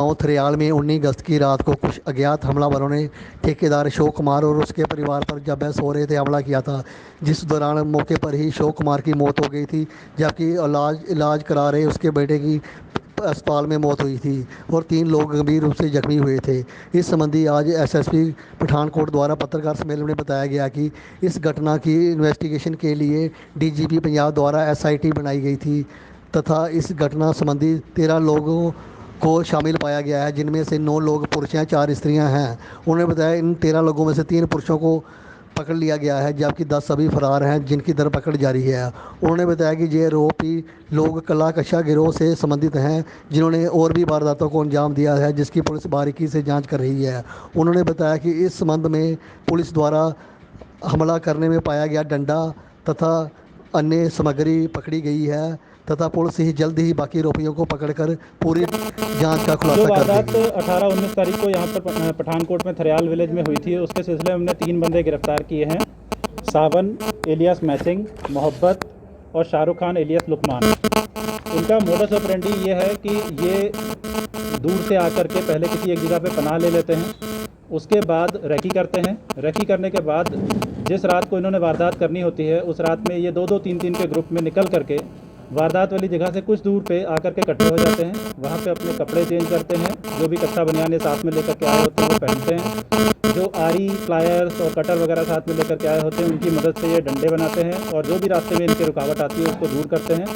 गांव थरियाल में 19 अगस्त की रात को कुछ अज्ञात हमलावरों ने ठेकेदार अशोक कुमार और उसके परिवार पर जब वह सो रहे थे हमला किया था, जिस दौरान मौके पर ही अशोक कुमार की मौत हो गई थी, जबकि इलाज करा रहे उसके बेटे की अस्पताल में मौत हुई थी और 3 लोग गंभीर रूप से जख्मी हुए थे। इस संबंधी आज एसएसपी पठानकोट द्वारा पत्रकार सम्मेलन में बताया गया कि इस घटना की इन्वेस्टिगेशन के लिए डीजीपी पंजाब द्वारा एसआईटी बनाई गई थी तथा इस घटना संबंधी 13 लोगों को शामिल पाया गया है, जिनमें से 9 लोग पुरुष हैं, 4 स्त्रियां हैं। उन्होंने बताया इन 13 लोगों में से 3 पुरुषों को पकड़ लिया गया है, जबकि 10 अभी फरार हैं, जिनकी धरपकड़ जारी है। उन्होंने बताया कि ये आरोपी लोग कलाकशा गिरोह से संबंधित हैं, जिन्होंने और भी वारदातों को अंजाम दिया है, जिसकी पुलिस बारीकी से जांच कर रही है। उन्होंने बताया कि इस संबंध में पुलिस द्वारा हमला करने में पाया गया डंडा तथा अन्य सामग्री पकड़ी गई है तथा पुलिस ही जल्द ही बाकी आरोपियों को पकड़कर पूरी जांच का खुलासा कर देगी। 18-19 तारीख को यहाँ पर पठानकोट में थरियाल विलेज में हुई थी, उसके सिलसिले में हमने 3 बंदे गिरफ्तार किए हैं। सावन एलियास मैचिंग, मोहब्बत और शाहरुख खान एलियास लुकमान। इनका मोडस ऑपरेंडी ये है कि ये दूर से आकर के पहले किसी एक जगह पे पनाह ले लेते हैं, उसके बाद रेकी करते हैं। रेकी करने के बाद जिस रात को इन्होंने वारदात करनी होती है, उस रात में ये 2-2, 3-3 के ग्रुप में निकल करके वारदात वाली जगह से कुछ दूर पे आकर के इकट्ठे हो जाते हैं। वहाँ पे अपने कपड़े चेंज करते हैं, जो भी कच्चा बनियान साथ में लेकर के आए होते हैं वो पहनते हैं। जो आरी, प्लायर्स और कटर वगैरह साथ में लेकर के आए होते हैं, उनकी मदद से ये डंडे बनाते हैं और जो भी रास्ते में इनकी रुकावट आती है उसको दूर करते हैं।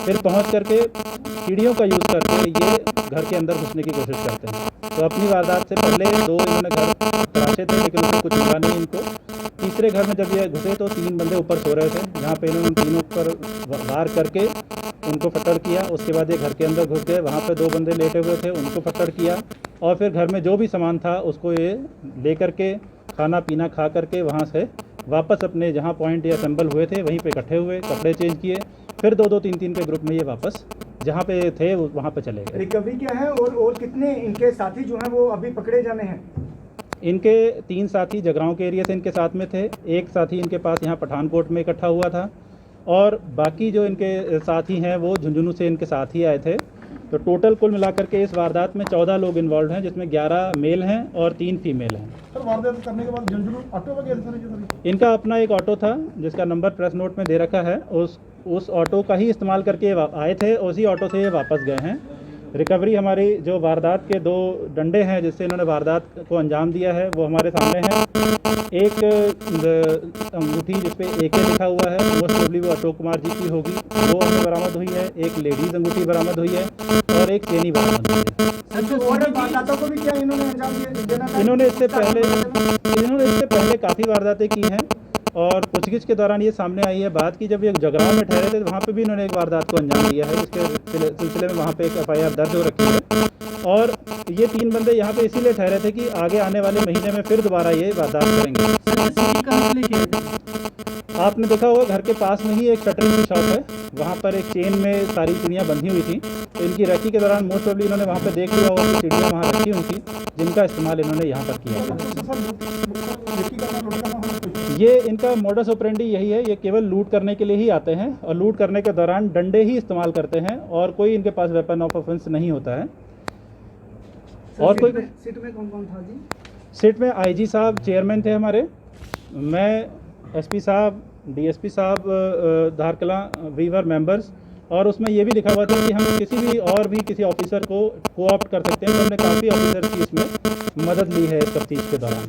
फिर पहुँच करके सीढ़ियों का यूज़ करके ये घर के अंदर घुसने की कोशिश करते हैं। तो अपनी वारदात से पहले 2 इन्होंने घर तराशे थे, लेकिन उससे कुछ मिला नहीं इनको। तीसरे घर में जब ये घुसे तो 3 बंदे ऊपर सो रहे थे, जहाँ पे इन्होंने उन तीनों पर वार करके उनको फटर किया। उसके बाद ये घर के अंदर घुस गए, वहाँ पे 2 बंदे लेटे हुए थे, उनको फटर किया और फिर घर में जो भी सामान था उसको ये ले करके खाना पीना खा करके वहाँ से वापस अपने जहाँ पॉइंट ये असेंबल हुए थे वहीं पे इकट्ठे हुए, कपड़े चेंज किए, फिर 2-2, 3-3 के ग्रुप में ये वापस जहाँ पे थे वहाँ पे चले गए। रिकवरी क्या है और कितने इनके साथी जो हैं वो अभी पकड़े जाने हैं? इनके 3 साथी जगरांव के एरिया से इनके साथ में थे, 1 साथी इनके पास यहाँ पठानकोट में इकट्ठा हुआ था और बाकी जो इनके साथी हैं वो झुंझुनू से इनके साथ ही आए थे। तो टोटल कुल मिलाकर के इस वारदात में 14 लोग इन्वॉल्व हैं, जिसमें 11 मेल हैं और 3 फीमेल हैं। सर, वारदात करने के बाद झुंझुनू ऑटो वगैरह इनका अपना एक ऑटो था जिसका नंबर प्रेस नोट में दे रखा है, उस ऑटो का ही इस्तेमाल करके आए थे, उसी ऑटो से ये वापस गए हैं। रिकवरी हमारी जो वारदात के 2 डंडे हैं जिससे इन्होंने वारदात को अंजाम दिया है वो हमारे सामने हैं। एक अंगूठी जिसपे AK लिखा हुआ है, मोस्ट प्रोबेबली वो अशोक कुमार जी की होगी, वो हमें बरामद हुई है। एक लेडीज अंगूठी बरामद हुई है और एक चेनी बरामद हुई है। को भी क्या इन्होंने अंजाम दिया? इन्होंने इससे पहले काफ़ी वारदातें की हैं और पूछगिछ के दौरान ये सामने आई है बात कि जब ये जगरांव में ठहरे थे तो वहाँ पे भी इन्होंने एक वारदात को अंजाम दिया है, जिसके सिलसिले में वहाँ पे एक FIR दर्ज हो रखी है। और ये 3 बंदे यहाँ पे इसीलिए ठहरे थे कि आगे आने वाले महीने में फिर दोबारा ये वारदात करेंगे। आपने देखा होगा घर के पास में ही एक शटरिंग की शॉप है, वहाँ पर एक चेन में सारी चूड़ियाँ बंधी हुई थी। तो इनकी रेकी के दौरान मोस्ट प्रोबेबली इन्होंने वहाँ पे देख लिया होगा कि चूड़ियाँ वहाँ रखी हुई थी, जिनका इस्तेमाल इन्होंने यहाँ पर किया था। ये इनका मोडस ऑपरेंडी यही है, ये केवल लूट करने के लिए ही आते हैं और लूट करने के दौरान डंडे ही इस्तेमाल करते हैं और कोई इनके पास वेपन ऑफ ऑफेंस नहीं होता है। और कोई सीट में कौन था जी? सीट में IG साहब चेयरमैन थे हमारे, मैं SP साहब, DSP साहब धारकला, वी वर मेंबर्स। और उसमें ये भी लिखा हुआ था कि हम किसी ऑफिसर को कोऑप्ट कर सकते हैं, तो हमने काफ़ी ऑफिसर की इसमें मदद ली है इस तफ्तीश के दौरान।